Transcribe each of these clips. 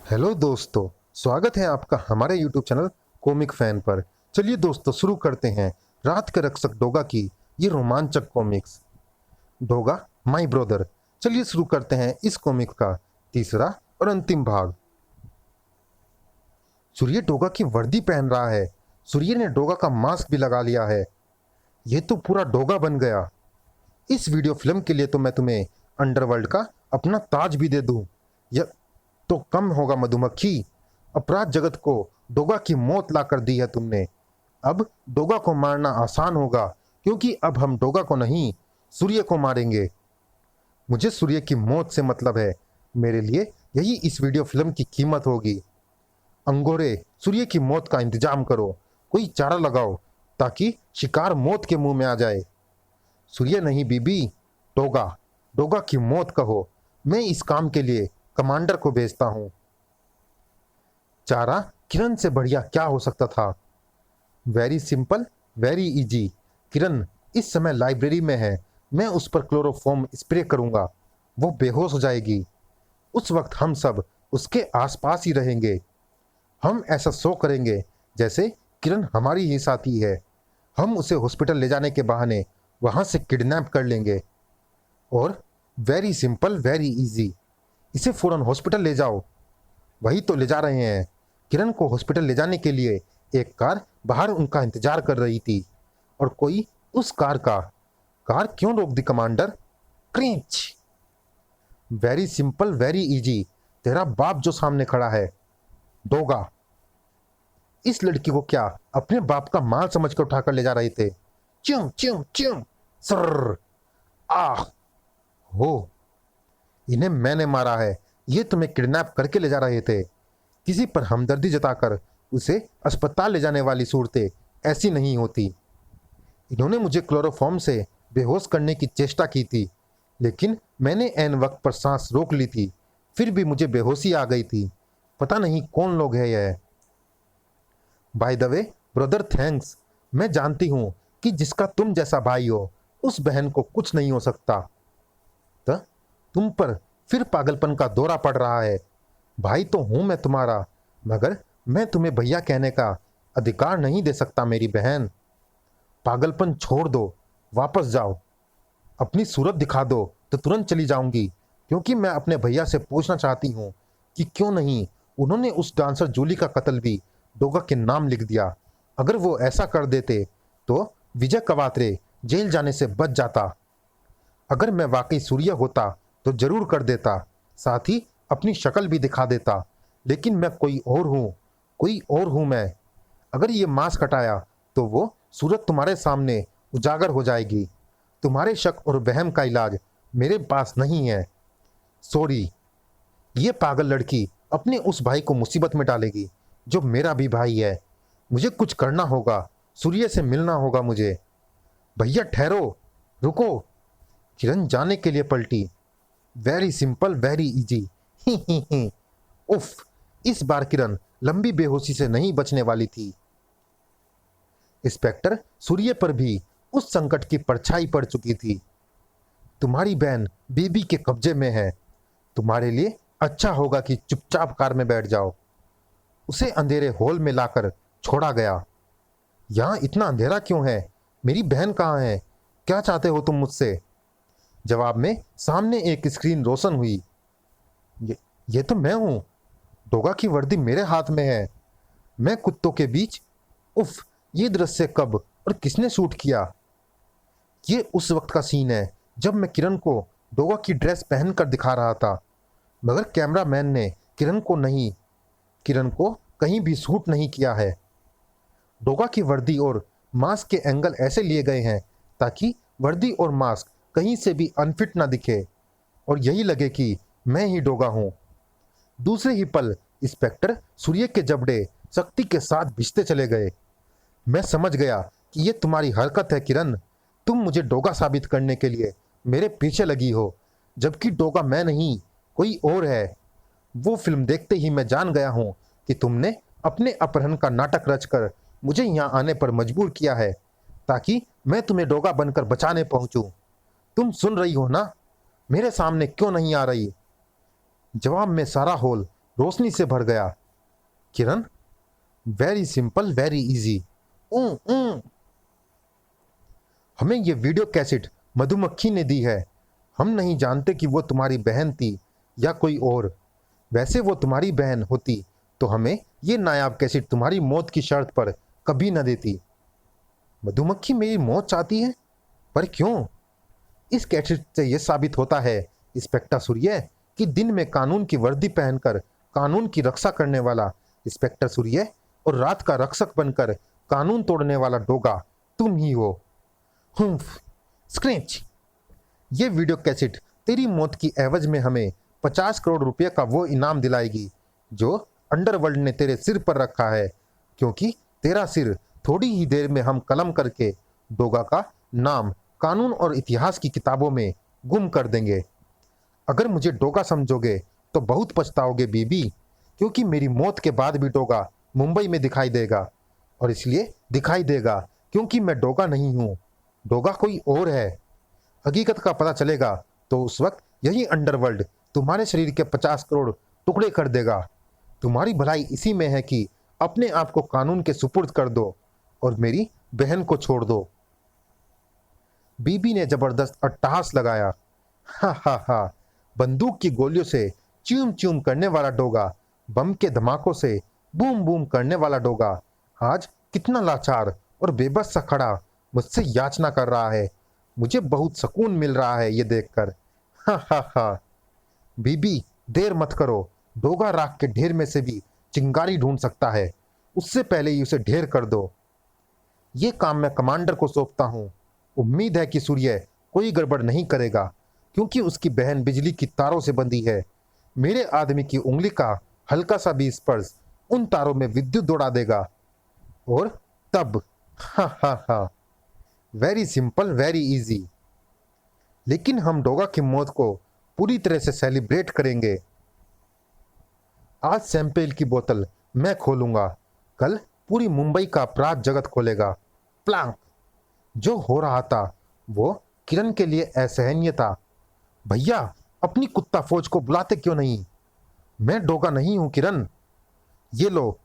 Hello दोस्तों, स्वागत है आपका हमारे यूट्यूब चैनल कॉमिक फैन पर। चलिए दोस्तों, शुरू करते हैं रात के रक्षक डोगा की ये रोमांचक कॉमिक्स, डोगा माय ब्रदर। चलिए शुरू करते हैं इस कॉमिक का तीसरा और अंतिम भाग। सूर्य डोगा की वर्दी पहन रहा है। सूर्य ने डोगा का मास्क भी लगा लिया है। ये तो पूरा डोगा बन गया। इस वीडियो फिल्म के लिए तो मैं तुम्हें अंडरवर्ल्ड का अपना ताज भी दे दूं। यह तो कम होगा मधुमक्खी। अपराध जगत को डोगा की मौत ला कर दी है तुमने। अब डोगा को मारना आसान होगा, क्योंकि अब हम डोगा को नहीं, सूर्य को मारेंगे। मुझे सूर्य की मौत से मतलब है। मेरे लिए यही इस वीडियो फिल्म की कीमत होगी। अंगोरे, सूर्य की मौत का इंतजाम करो। कोई चारा लगाओ ताकि शिकार मौत के मुंह में आ जाए। सूर्य नहीं बीबी, डोगा। डोगा की मौत कहो। मैं इस काम के लिए कमांडर को भेजता हूं। चारा किरण से बढ़िया क्या हो सकता था। Very simple, very easy. Kiran इस समय लाइब्रेरी में है। मैं उस पर क्लोरोफॉर्म स्प्रे करूंगा। वो बेहोश हो जाएगी। उस वक्त हम सब उसके आसपास ही रहेंगे। हम ऐसा शो करेंगे जैसे किरण हमारी ही साथी है। हम उसे हॉस्पिटल ले जाने के बहाने वहां से किडनैप कर लेंगे। और वेरी सिंपल, वेरी इजी, इसे फौरन हॉस्पिटल ले जाओ। वही तो ले जा रहे हैं। किरण को हॉस्पिटल ले जाने के लिए एक कार बाहर उनका इंतजार कर रही थी, और कोई उस कार क्यों रोक दी कमांडर? क्रिंच। Very simple, very easy. तेरा बाप जो सामने खड़ा है, डोगा। इस लड़की को क्या अपने बाप का माल समझकर उठाकर ले जा रहे थे? च्यों च्यों च्यों। सर। आह। हो, इन्हें मैंने मारा है। ये तुम्हें किडनैप करके ले जा रहे थे। किसी पर हमदर्दी जताकर उसे अस्पताल ले जाने वाली सूरतें ऐसी नहीं होती। इन्होंने मुझे क्लोरोफॉर्म से बेहोश करने की चेष्टा की थी, लेकिन मैंने ऐन वक्त पर सांस रोक ली थी। फिर भी मुझे बेहोशी आ गई थी। पता नहीं कौन लोग हैं यह। By the way brother, thanks. मैं जानती हूं कि जिसका तुम जैसा भाई हो, उस बहन को कुछ नहीं हो सकता। तो तुम पर फिर पागलपन का दौरा पड़ रहा है। भाई तो हूं मैं तुम्हारा, मगर मैं तुम्हें भैया कहने का अधिकार नहीं दे सकता मेरी बहन। पागलपन छोड़ दो, वापस जाओ। अपनी सूरत दिखा दो तो तुरंत चली जाऊंगी, क्योंकि मैं अपने भैया से पूछना चाहती हूँ कि क्यों नहीं उन्होंने उस डांसर जूली का कत्ल भी डोगा के नाम लिख दिया। अगर वो ऐसा कर देते तो विजय कवात्रे जेल जाने से बच जाता। अगर मैं वाकई सूर्य होता तो जरूर कर देता, साथ ही अपनी शक्ल भी दिखा देता। लेकिन मैं कोई और हूँ, कोई और हूँ मैं। अगर ये मास्क हटाया तो वो सूरत तुम्हारे सामने उजागर हो जाएगी। तुम्हारे शक और वहम का इलाज मेरे पास नहीं है। सॉरी। ये पागल लड़की अपने उस भाई को मुसीबत में डालेगी जो मेरा भी भाई है। मुझे कुछ करना होगा। सूर्य से मिलना होगा मुझे। भैया ठहरो, रुको। किरण जाने के लिए पलटी। Very simple, very easy. ही ही ही। उफ। इस बार किरण लंबी बेहोशी से नहीं बचने वाली थी। इंस्पेक्टर सूर्य पर भी उस संकट की परछाई पड़ चुकी थी। तुम्हारी बहन बीबी के कब्जे में है। तुम्हारे लिए अच्छा होगा कि चुपचाप कार में बैठ जाओ। उसे अंधेरे हॉल में लाकर छोड़ा गया। यहां इतना अंधेरा क्यों है? मेरी बहन कहाँ है? क्या चाहते हो तुम मुझसे? जवाब में सामने एक स्क्रीन रोशन हुई। ये तो मैं हूं। डोगा की वर्दी मेरे हाथ में है। मैं कुत्तों के बीच। उफ। ये दृश्य कब और किसने शूट किया? ये उस वक्त का सीन है जब मैं किरण को डोगा की ड्रेस पहनकर दिखा रहा था, मगर कैमरामैन ने किरण को कहीं भी शूट नहीं किया है। डोगा की वर्दी और मास्क के एंगल ऐसे लिए गए हैं ताकि वर्दी और मास्क कहीं से भी अनफिट ना दिखे और यही लगे कि मैं ही डोगा हूं। दूसरे ही पल इंस्पेक्टर सूर्य के जबड़े सख्ती के साथ भिजते चले गए। मैं समझ गया कि ये तुम्हारी हरकत है किरण। तुम मुझे डोगा साबित करने के लिए मेरे पीछे लगी हो, जबकि डोगा मैं नहीं, कोई और है। वो फिल्म देखते ही मैं जान गया हूं कि तुमने अपने अपहरण का नाटक रचकर मुझे यहाँ आने पर मजबूर किया है, ताकि मैं तुम्हें डोगा बनकर बचाने पहुंचूं। तुम सुन रही हो ना? मेरे सामने क्यों नहीं आ रही? जवाब में सारा हॉल रोशनी से भर गया। किरण, वेरी सिंपल वेरी इजी। हमें ये वीडियो कैसेट मधुमक्खी ने दी है। हम नहीं जानते कि वो तुम्हारी बहन थी या कोई और। वैसे वो तुम्हारी बहन होती तो हमें ये नायाब कैसेट तुम्हारी मौत की शर्त पर कभी न देती। मधुमक्खी मेरी मौत चाहती है? पर क्यों? इस कैसेट से यह साबित होता है इंस्पेक्टर सूर्य कि दिन में कानून की वर्दी पहनकर कानून की रक्षा करने वाला इंस्पेक्टर सूर्य और रात का रक्षक बनकर कानून तोड़ने वाला डोगा तुम ही हो। हुम्फ, स्क्रैच। ये वीडियो कैसेट तेरी मौत की एवज में हमें 50 करोड़ रुपए का वो इनाम दिलाएगी जो अंडरवर्ल्ड ने तेरे सिर पर रखा है, क्योंकि तेरा सिर थोड़ी ही देर में हम कलम करके डोगा का नाम कानून और इतिहास की किताबों में गुम कर देंगे। अगर मुझे डोगा समझोगे तो बहुत पछताओगे बीबी, क्योंकि मेरी मौत के बाद भी डोगा मुंबई में दिखाई देगा। और इसलिए दिखाई देगा क्योंकि मैं डोगा नहीं हूं, डोगा कोई और है। हकीकत का पता चलेगा तो उस वक्त यही अंडरवर्ल्ड तुम्हारे शरीर के 50 करोड़ टुकड़े कर देगा। तुम्हारी भलाई इसी में है कि अपने आप को कानून के सुपुर्द कर दो और मेरी बहन को छोड़ दो। बीबी ने जबरदस्त अट्टहास लगाया। हा हा हा, बंदूक की गोलियों से च्यूम च्यूम करने वाला डोगा, बम के धमाकों से बूम बूम करने वाला डोगा आज कितना लाचार और बेबस सा खड़ा मुझसे याचना कर रहा है। मुझे बहुत सुकून मिल रहा है ये देखकर। हा हा हा। बीबी, देर मत करो। डोगा राख के ढेर में से भी चिंगारी ढूंढ सकता है, उससे पहले ही उसे ढेर कर दो। ये काम मैं कमांडर को सौंपता हूँ। उम्मीद है कि सूर्य कोई गड़बड़ नहीं करेगा, क्योंकि उसकी बहन बिजली की तारों से बंधी है। मेरे आदमी की उंगली का हल्का सा भी स्पर्श उन तारों में विद्युत दौड़ा देगा और तब हा हा हा, वेरी सिंपल वेरी इजी। लेकिन हम डोगा की मौत को पूरी तरह से सेलिब्रेट करेंगे। आज सैंपेल की बोतल मैं खोलूंगा, कल पूरी मुंबई का अपराध जगत खोलेगा। प्लांक। जो हो रहा था वो किरण के लिए असहनीय था। भैया, अपनी कुत्ता फौज को बुलाते क्यों नहीं? मैं डोगा नहीं हूं किरण। ये लो,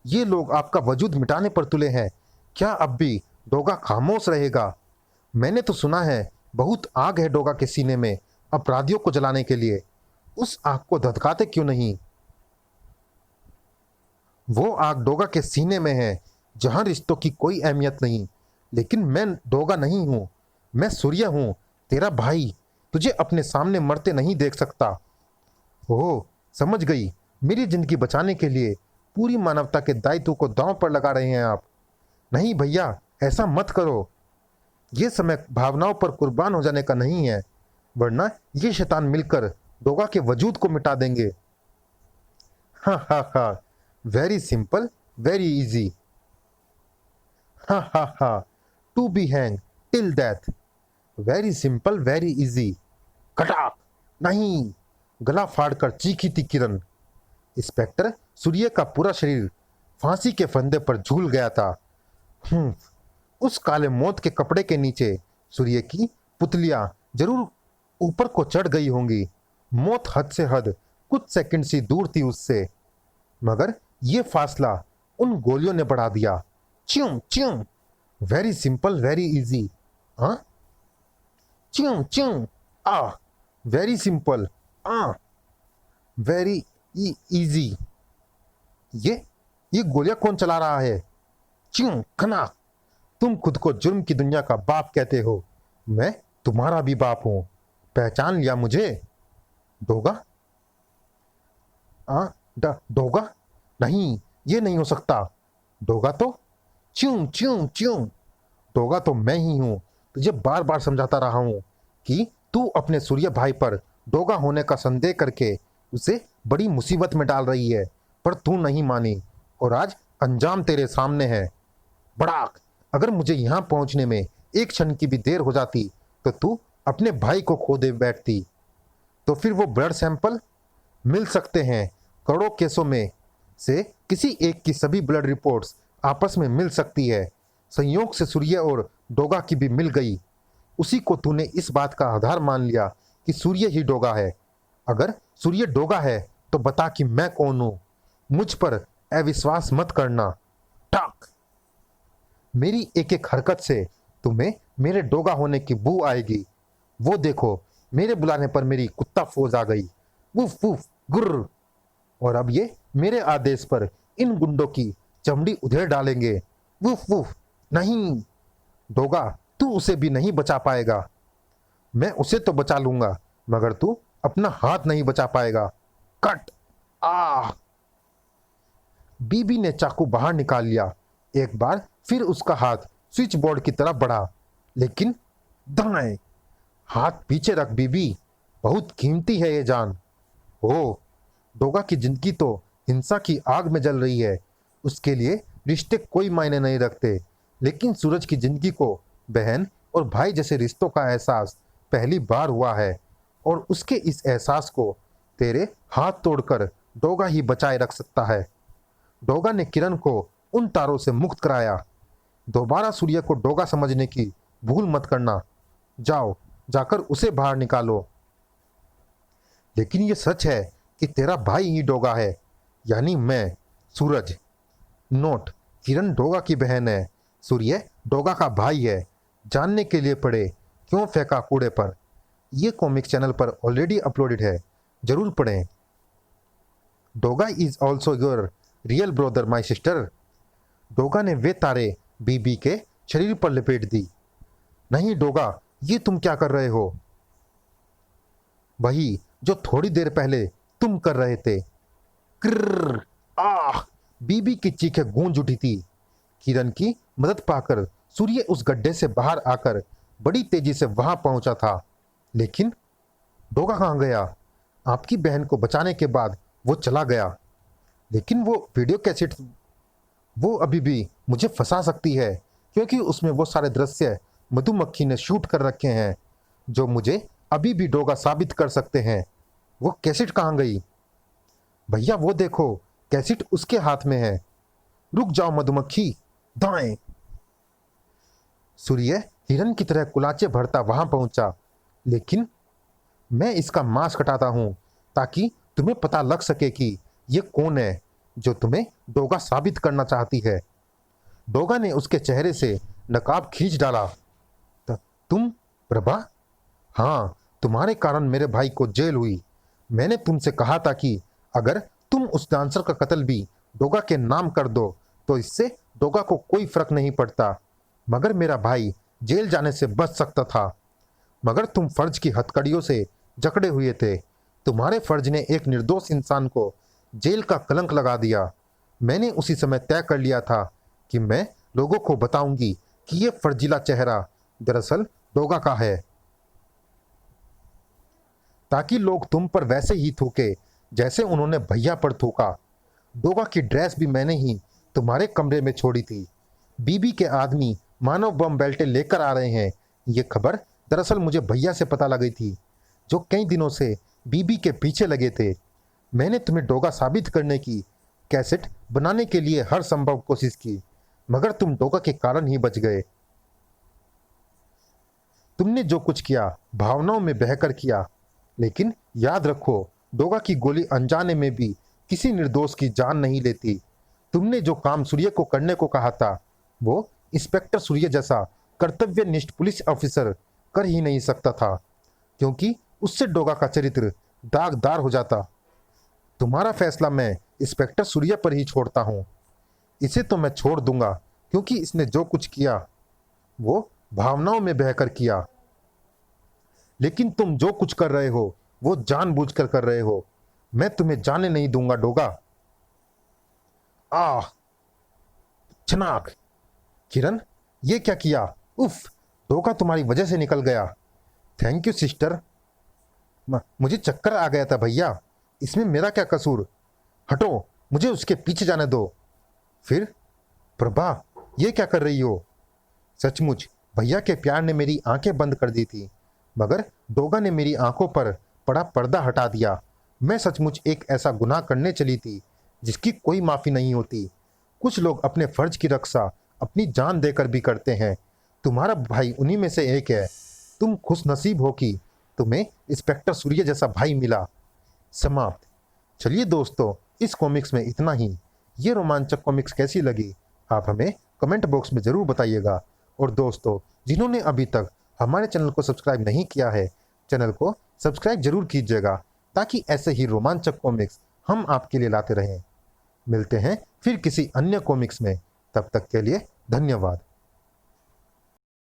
ये लोग आपका वजूद मिटाने पर तुले हैं। क्या अब भी डोगा खामोश रहेगा? मैंने तो सुना है बहुत आग है डोगा के सीने में अपराधियों को जलाने के लिए। उस आग को धधकाते क्यों नहीं? वो आग डोगा के सीने में है जहां रिश्तों की कोई अहमियत नहीं। लेकिन मैं डोगा नहीं हूं, मैं सूर्य हूं, तेरा भाई। तुझे अपने सामने मरते नहीं देख सकता। ओह, समझ गई। मेरी जिंदगी बचाने के लिए पूरी मानवता के दायित्व को दांव पर लगा रहे हैं आप। नहीं भैया, ऐसा मत करो। ये समय भावनाओं पर कुर्बान हो जाने का नहीं है, वरना ये शैतान मिलकर डोगा के वजूद को मिटा देंगे। हा हा हा, वेरी सिंपल वेरी इजी। हा हा हा, to be hang till death. Very simple very easy. कटाक। नहीं, गला फाड़कर चीखी थी किरण। इंस्पेक्टर सूर्य का पूरा शरीर फांसी के फंदे पर झूल गया था। उस काले मौत के कपड़े के नीचे सूर्य की पुतलियां जरूर ऊपर को चढ़ गई होंगी। मौत हद से हद कुछ सेकंड सी दूर थी उससे, मगर ये फासला उन गोलियों ने बढ़ा दिया। च्यूं च्यूं, वेरी सिंपल वेरी इजी। हाँ, च्यूं च्यूं, आ, वेरी सिंपल, आ, वेरी इजी। ये गोलियां कौन चला रहा है? च्यूं खना। तुम खुद को जुर्म की दुनिया का बाप कहते हो, मैं तुम्हारा भी बाप हूं। पहचान लिया मुझे? डोगा? डोगा? नहीं, ये नहीं हो सकता। डोगा तो च्यूं च्यूं च्यूं, डोगा तो मैं ही हूं। तुझे बार बार समझाता रहा हूं कि तू अपने सूर्य भाई पर डोगा होने का संदेह करके उसे बड़ी मुसीबत में डाल रही है, पर तू नहीं मानी और आज अंजाम तेरे सामने है। बड़ाक, अगर मुझे यहां पहुंचने में एक क्षण की भी देर हो जाती तो तू अपने भाई को खो दे बैठती। तो फिर वो ब्लड सैंपल मिल सकते हैं। करोड़ों केसों में से किसी एक की सभी ब्लड रिपोर्ट्स आपस में मिल सकती है। संयोग से सूर्य और डोगा की भी मिल गई। उसी को तूने इस बात का आधार मान लिया कि सूर्य ही डोगा है। अगर सूर्य डोगा है तो बता कि मैं कौन हूं। मुझ पर अविश्वास मत करना। टाक। मेरी एक एक हरकत से तुम्हें मेरे डोगा होने की बू आएगी। वो देखो, मेरे बुलाने पर मेरी कुत्ता फौज आ गई। वुफ वुफ गुर्र। और अब ये मेरे आदेश पर इन गुंडों की चमड़ी उधेड़ डालेंगे। Woof woof. नहीं डोगा, तू उसे भी नहीं बचा पाएगा। मैं उसे तो बचा लूंगा, मगर तू अपना हाथ नहीं बचा पाएगा। कट। आ। बीबी ने चाकू बाहर निकाल लिया। एक बार फिर उसका हाथ स्विच बोर्ड की तरफ बढ़ा, लेकिन दाएं। हाथ पीछे रख बीबी, बहुत कीमती है ये जान। ओ, डोगा की जिंदगी तो हिंसा की आग में जल रही है। उसके लिए रिश्ते कोई मायने नहीं रखते, लेकिन सूरज की जिंदगी को बहन और भाई जैसे रिश्तों का एहसास पहली बार हुआ है, और उसके इस एहसास को तेरे हाथ तोड़कर डोगा ही बचाए रख सकता है। डोगा ने किरण को उन तारों से मुक्त कराया। दोबारा सूर्य को डोगा समझने की भूल मत करना। जाओ, जाकर उसे बाहर निकालो। लेकिन ये सच है कि तेरा भाई ही डोगा है, यानी मैं, सूरज। नोट, किरण डोगा की बहन है, सूर्य डोगा का भाई है। जानने के लिए पढ़े क्यों फेंका कूड़े पर। यह कॉमिक चैनल पर ऑलरेडी अपलोडेड है, जरूर पढ़ें। Doga is also your real brother my sister. Doga ने वे तारे बीबी के शरीर पर लपेट दी। नहीं डोगा, ये तुम क्या कर रहे हो? वही जो थोड़ी देर पहले तुम कर रहे थे। क्र। आह। बीबी की चीखें गूंज उठी थी। किरण की मदद पाकर सूर्य उस गड्ढे से बाहर आकर बड़ी तेजी से वहां पहुंचा था। लेकिन डोगा कहां गया? आपकी बहन को बचाने के बाद वो चला गया, लेकिन वो वीडियो कैसेट, वो अभी भी मुझे फंसा सकती है, क्योंकि उसमें वो सारे दृश्य मधुमक्खी ने शूट कर रखे हैं जो मुझे अभी भी डोगा साबित कर सकते हैं। वो कैसेट कहां गई? भैया वो देखो, कैसेट उसके हाथ में है। रुक जाओ मधुमक्खी, दाएं। सूर्य हिरन की तरह कुलाचे भरता वहां पहुंचा। लेकिन मैं इसका मांस कटाता हूं ताकि तुम्हें पता लग सके कि ये कौन है जो तुम्हें डोगा साबित करना चाहती है। डोगा ने उसके चेहरे से नकाब खींच डाला। तुम प्रभा? हाँ, तुम्हारे कारण मेरे भाई को जेल हुई। मैंने तुमसे कहा था कि अगर तुम उस डांसर का कत्ल भी डोगा के नाम कर दो तो इससे डोगा को कोई फर्क नहीं पड़ता, मगर मेरा भाई जेल जाने से बच सकता था। मगर तुम फर्ज की हथकड़ियों से जकड़े हुए थे। तुम्हारे फर्ज ने एक निर्दोष इंसान को जेल का कलंक लगा दिया। मैंने उसी समय तय कर लिया था कि मैं लोगों को बताऊंगी कि यह फर्जीला चेहरा दरअसल डोगा का है, ताकि लोग तुम पर वैसे ही थूके जैसे उन्होंने भैया पर थूका। डोगा की ड्रेस भी मैंने ही तुम्हारे कमरे में छोड़ी थी। बीबी के आदमी मानव बम बेल्टे लेकर आ रहे हैं, ये खबर दरअसल मुझे भैया से पता लगी थी, जो कई दिनों से बीबी के पीछे लगे थे। मैंने तुम्हें डोगा साबित करने की कैसेट बनाने के लिए हर संभव कोशिश की, मगर तुम डोगा के कारण ही बच गए। तुमने जो कुछ किया भावनाओं में बहकर किया, लेकिन याद रखो, डोगा की गोली अनजाने में भी किसी निर्दोष की जान नहीं लेती। तुमने जो काम सूर्य को करने को कहा था, वो इंस्पेक्टर सूर्य जैसा कर्तव्यनिष्ठ पुलिस ऑफिसर कर ही नहीं सकता था, क्योंकि उससे डोगा का चरित्र दागदार हो जाता। तुम्हारा फैसला मैं इंस्पेक्टर सूर्य पर ही छोड़ता हूं। इसे तो मैं छोड़ दूंगा, क्योंकि इसने जो कुछ किया वो भावनाओं में बहकर किया। लेकिन तुम जो कुछ कर रहे हो वो जानबूझकर कर रहे हो। मैं तुम्हें जाने नहीं दूंगा डोगा। आह। छनाक। किरण, ये क्या किया? उफ, डोगा तुम्हारी वजह से निकल गया। Thank you sister. मुझे चक्कर आ गया था भैया, इसमें मेरा क्या कसूर? हटो, मुझे उसके पीछे जाने दो। फिर प्रभा, ये क्या कर रही हो? सचमुच भैया के प्यार ने मेरी आंखें बंद कर दी थी, मगर डोगा ने मेरी आंखों पर पड़ा पर्दा हटा दिया। मैं सचमुच एक ऐसा गुनाह करने चली थी जिसकी कोई माफी नहीं होती। कुछ लोग अपने फर्ज की रक्षा अपनी जान देकर भी करते हैं। तुम्हारा भाई उन्हीं में से एक है। तुम खुश नसीब हो कि तुम्हें इंस्पेक्टर सूर्य जैसा भाई मिला। समाप्त। चलिए दोस्तों, इस कॉमिक्स में इतना ही। ये रोमांचक कॉमिक्स कैसी लगी आप हमें कमेंट बॉक्स में ज़रूर बताइएगा। और दोस्तों, जिन्होंने अभी तक हमारे चैनल को सब्सक्राइब नहीं किया है, चैनल को सब्सक्राइब जरूर कीजिएगा, ताकि ऐसे ही रोमांचक कॉमिक्स हम आपके लिए लाते रहें। मिलते हैं फिर किसी अन्य कॉमिक्स में, तब तक के लिए धन्यवाद।